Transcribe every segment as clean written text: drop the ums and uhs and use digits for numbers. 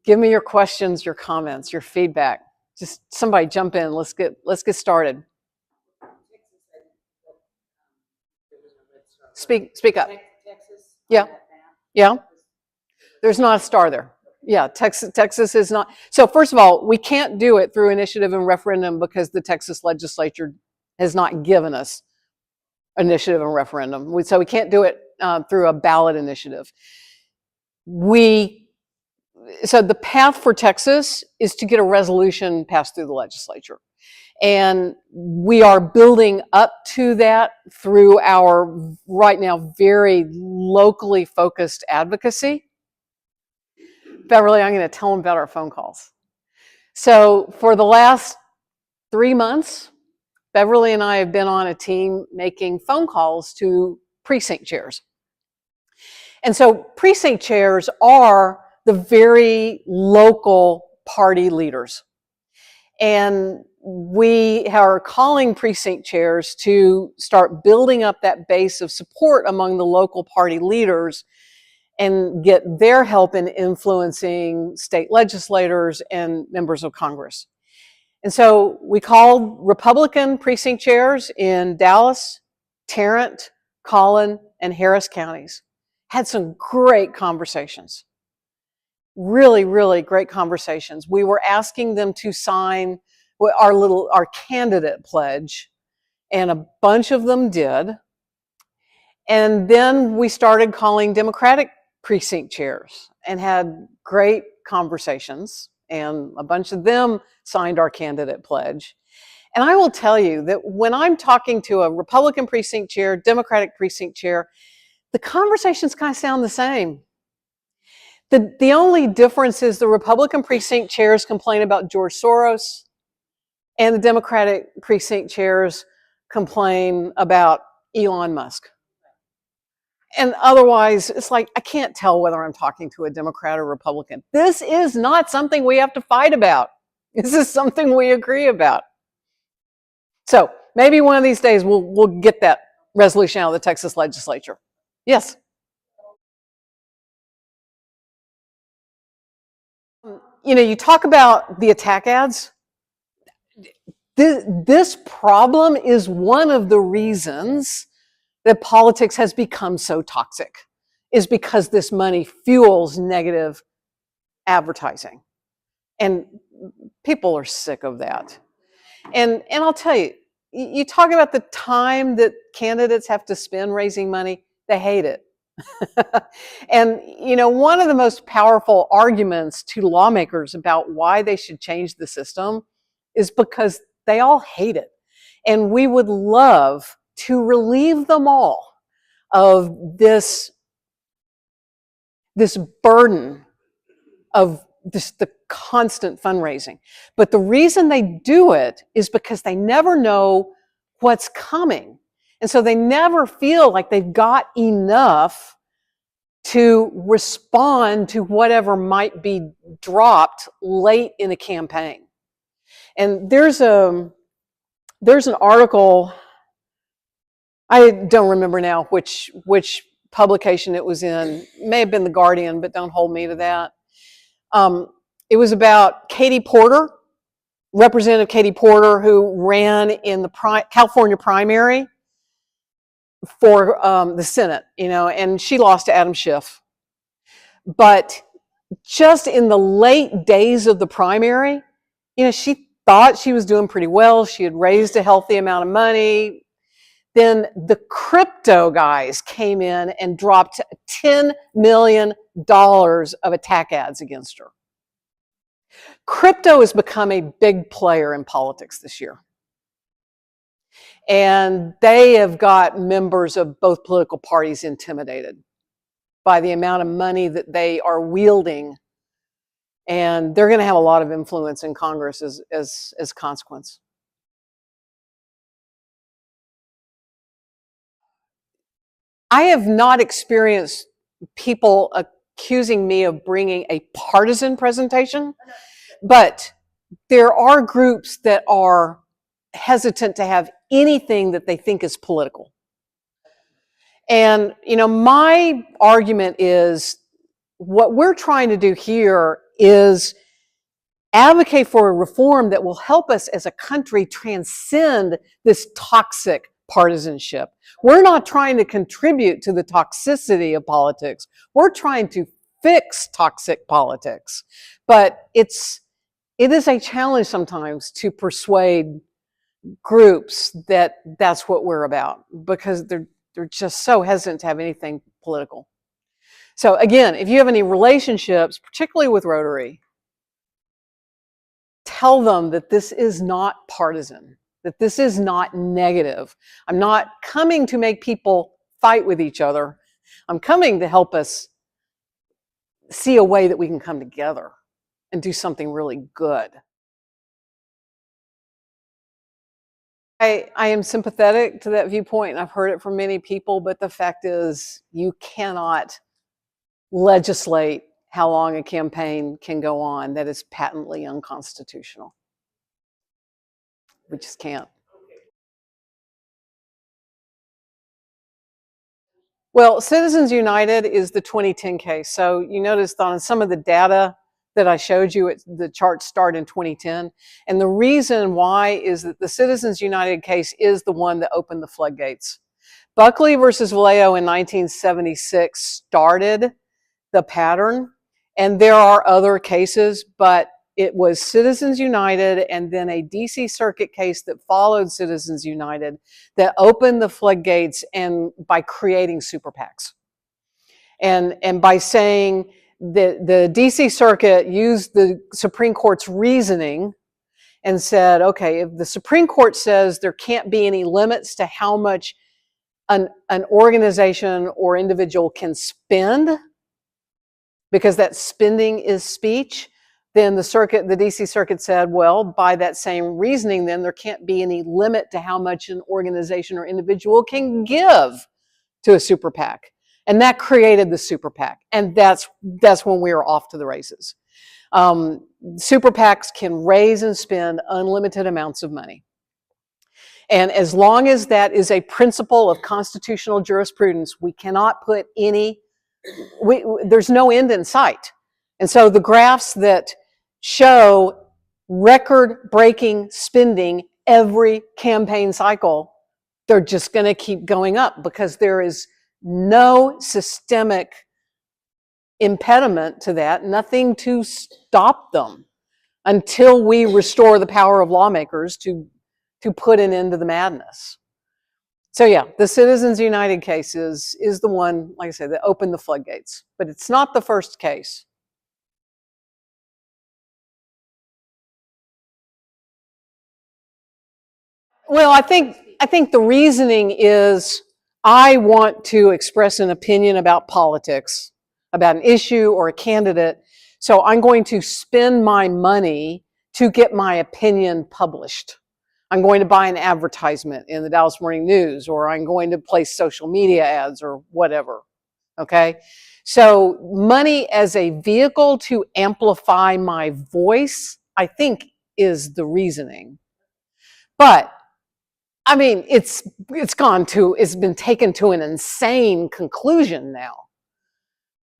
Give me your questions, your comments, your feedback. Just somebody jump in. Let's get started. Speak up. Yeah. Yeah. There's not a star there. Yeah, Texas is not. So first of all, we can't do it through initiative and referendum because the Texas legislature has not given us initiative and referendum. So we can't do it through a ballot initiative. So the path for Texas is to get a resolution passed through the legislature. And we are building up to that through our, right now, very locally focused advocacy. Beverly, I'm going to tell them about our phone calls. So for the last 3 months, Beverly and I have been on a team making phone calls to precinct chairs. And so precinct chairs are the very local party leaders. And we are calling precinct chairs to start building up that base of support among the local party leaders and get their help in influencing state legislators and members of Congress. And so we called Republican precinct chairs in Dallas, Tarrant, Collin, and Harris counties. Had some great conversations. Really, really great conversations. We were asking them to sign our candidate pledge, and a bunch of them did. And then we started calling Democratic precinct chairs and had great conversations, and a bunch of them signed our candidate pledge. And I will tell you that when I'm talking to a Republican precinct chair, Democratic precinct chair, the conversations kind of sound the same. The only difference is the Republican precinct chairs complain about George Soros, and the Democratic precinct chairs complain about Elon Musk. And otherwise, it's like, I can't tell whether I'm talking to a Democrat or Republican. This is not something we have to fight about. This is something we agree about. So maybe one of these days we'll get that resolution out of the Texas legislature. Yes? You know, you talk about the attack ads. This problem is one of the reasons that politics has become so toxic, is because this money fuels negative advertising. And people are sick of that. And I'll tell you, you talk about the time that candidates have to spend raising money, they hate it. And, you know, one of the most powerful arguments to lawmakers about why they should change the system is because they all hate it. And we would love to relieve them all of this burden of the constant fundraising. But the reason they do it is because they never know what's coming. And so they never feel like they've got enough to respond to whatever might be dropped late in a campaign. And there's an article, I don't remember now which publication it was in. It may have been The Guardian, but don't hold me to that. It was about Katie Porter, Representative Katie Porter, who ran in the California primary for the Senate, you know, and she lost to Adam Schiff. But just in the late days of the primary, you know, she thought she was doing pretty well. She had raised a healthy amount of money. Then the crypto guys came in and dropped $10 million of attack ads against her. Crypto has become a big player in politics this year. And they have got members of both political parties intimidated by the amount of money that they are wielding. And they're going to have a lot of influence in Congress as a consequence. I have not experienced people accusing me of bringing a partisan presentation, but there are groups that are hesitant to have anything that they think is political. And, you know, my argument is what we're trying to do here is advocate for a reform that will help us as a country transcend this toxic partisanship. We're not trying to contribute to the toxicity of politics. We're trying to fix toxic politics. But it is a challenge sometimes to persuade groups that that's what we're about, because they're just so hesitant to have anything political. So again, if you have any relationships, particularly with Rotary, tell them that this is not partisan, that this is not negative. I'm not coming to make people fight with each other. I'm coming to help us see a way that we can come together and do something really good. I am sympathetic to that viewpoint, and I've heard it from many people, but the fact is you cannot legislate how long a campaign can go on that is patently unconstitutional. We just can't. Well, Citizens United is the 2010 case. So you noticed on some of the data that I showed you, the charts start in 2010. And the reason why is that the Citizens United case is the one that opened the floodgates. Buckley versus Vallejo in 1976 started the pattern. And there are other cases, but it was Citizens United and then a DC Circuit case that followed Citizens United that opened the floodgates, and by creating super PACs. And by saying that the DC Circuit used the Supreme Court's reasoning and said, okay, if the Supreme Court says there can't be any limits to how much an organization or individual can spend, because that spending is speech, then the DC Circuit said, well, by that same reasoning, then there can't be any limit to how much an organization or individual can give to a super PAC. And that created the super PAC. And that's when we were off to the races. Super PACs can raise and spend unlimited amounts of money. And as long as that is a principle of constitutional jurisprudence, we cannot put there's no end in sight. And so the graphs that show record-breaking spending every campaign cycle, they're just going to keep going up, because there is no systemic impediment to that, nothing to stop them until we restore the power of lawmakers to put an end to the madness. So yeah, the Citizens United case is the one, like I said, that opened the floodgates, but it's not the first case. Well, I think the reasoning is I want to express an opinion about politics, about an issue or a candidate, so I'm going to spend my money to get my opinion published. I'm going to buy an advertisement in the Dallas Morning News, or I'm going to place social media ads or whatever, okay? So money as a vehicle to amplify my voice, I think, is the reasoning. But I mean, it's been taken to an insane conclusion now.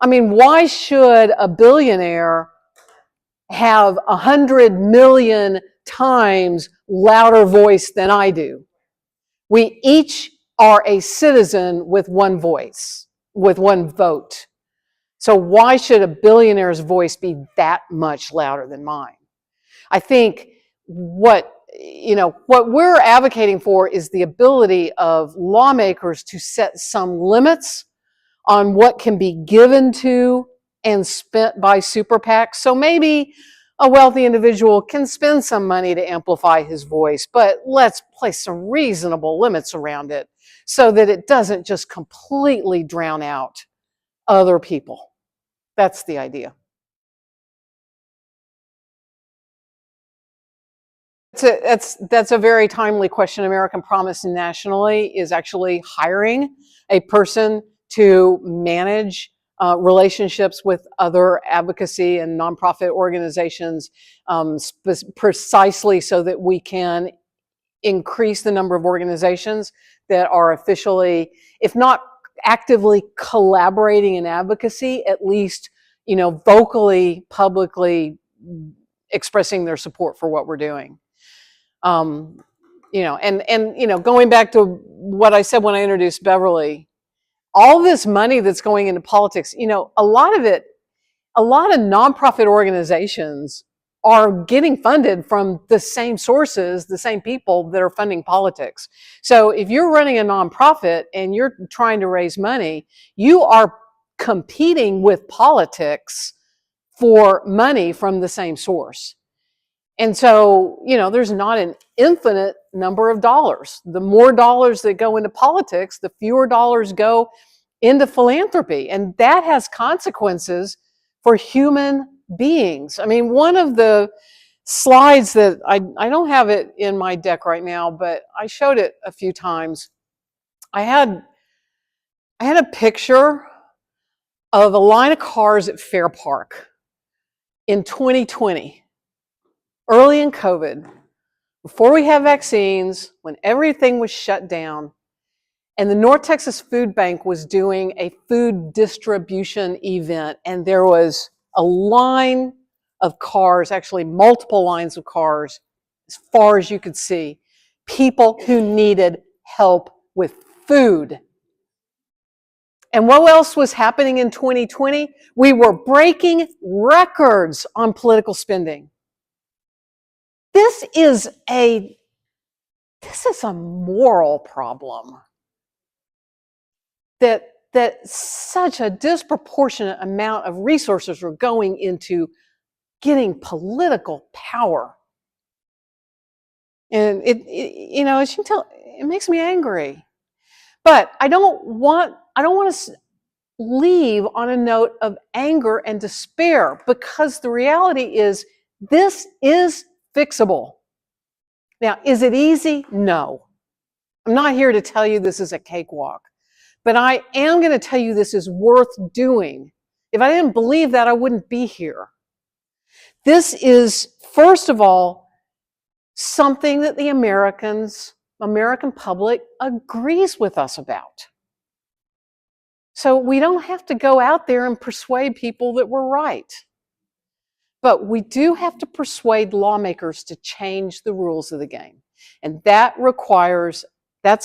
I mean, why should a billionaire have 100 million times louder voice than I do? We each are a citizen with one voice, with one vote. So why should a billionaire's voice be that much louder than mine? I think what we're advocating for is the ability of lawmakers to set some limits on what can be given to and spent by super PACs. So maybe a wealthy individual can spend some money to amplify his voice, but let's place some reasonable limits around it so that it doesn't just completely drown out other people. That's the idea. That's a very timely question. American Promise nationally is actually hiring a person to manage relationships with other advocacy and nonprofit organizations, precisely so that we can increase the number of organizations that are officially, if not actively collaborating in advocacy, at least vocally, publicly expressing their support for what we're doing. And going back to what I said when I introduced Beverly, all this money that's going into politics, a lot of nonprofit organizations are getting funded from the same sources, the same people that are funding politics. So if you're running a nonprofit and you're trying to raise money, you are competing with politics for money from the same source. And so, there's not an infinite number of dollars. The more dollars that go into politics, the fewer dollars go into philanthropy. And that has consequences for human beings. I mean, one of the slides that I don't have it in my deck right now, but I showed it a few times. I had a picture of a line of cars at Fair Park in 2020. Early in COVID, before we had vaccines, when everything was shut down, and the North Texas Food Bank was doing a food distribution event, and there was a line of cars, actually multiple lines of cars, as far as you could see, people who needed help with food. And what else was happening in 2020? We were breaking records on political spending. This is a moral problem that such a disproportionate amount of resources are going into getting political power. And as you can tell, it makes me angry. But I don't want to leave on a note of anger and despair, because the reality is this is fixable. Now, is it easy? No. I'm not here to tell you this is a cakewalk, but I am going to tell you this is worth doing. If I didn't believe that, I wouldn't be here. This is, first of all, something that the American public agrees with us about. So we don't have to go out there and persuade people that we're right. But we do have to persuade lawmakers to change the rules of the game. And that's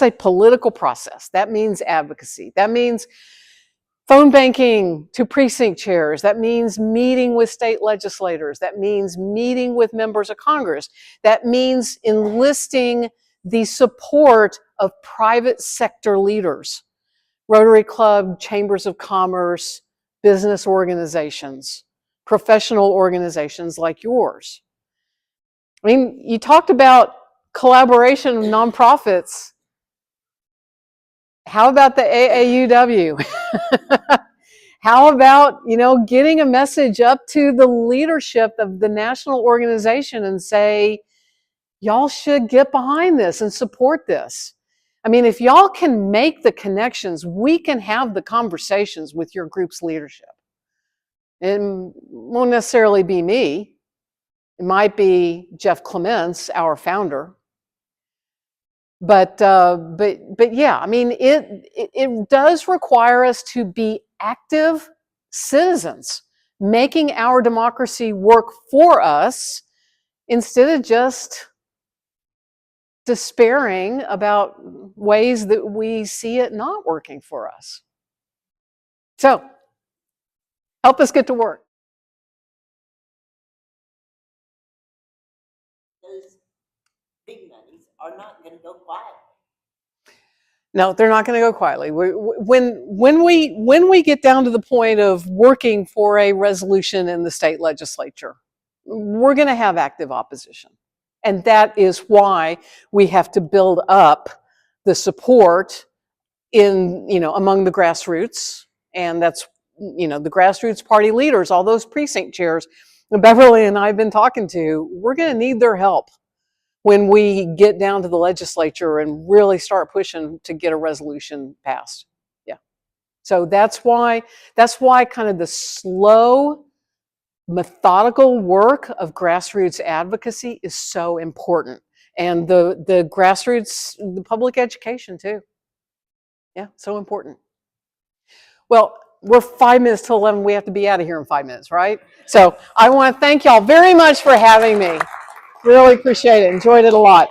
a political process. That means advocacy. That means phone banking to precinct chairs. That means meeting with state legislators. That means meeting with members of Congress. That means enlisting the support of private sector leaders, Rotary Club, chambers of commerce, business organizations, professional organizations like yours. I mean, you talked about collaboration of nonprofits. How about the AAUW? How about, getting a message up to the leadership of the national organization and say, y'all should get behind this and support this. I mean, if y'all can make the connections, we can have the conversations with your group's leadership. It won't necessarily be me. It might be Jeff Clements, our founder. But yeah, I mean, it does require us to be active citizens, making our democracy work for us instead of just despairing about ways that we see it not working for us. So, help us get to work. Those big monies are not going to go quietly. No, they're not going to go quietly. When we get down to the point of working for a resolution in the state legislature, we're going to have active opposition. And that is why we have to build up the support among the grassroots. And that's, the grassroots party leaders, all those precinct chairs that Beverly and I have been talking to, we're going to need their help when we get down to the legislature and really start pushing to get a resolution passed. Yeah. So that's why kind of the slow, methodical work of grassroots advocacy is so important. And the grassroots, the public education too. Yeah, so important. Well, we're 5 minutes till 11. We have to be out of here in 5 minutes, right? So I want to thank y'all very much for having me. Really appreciate it. Enjoyed it a lot.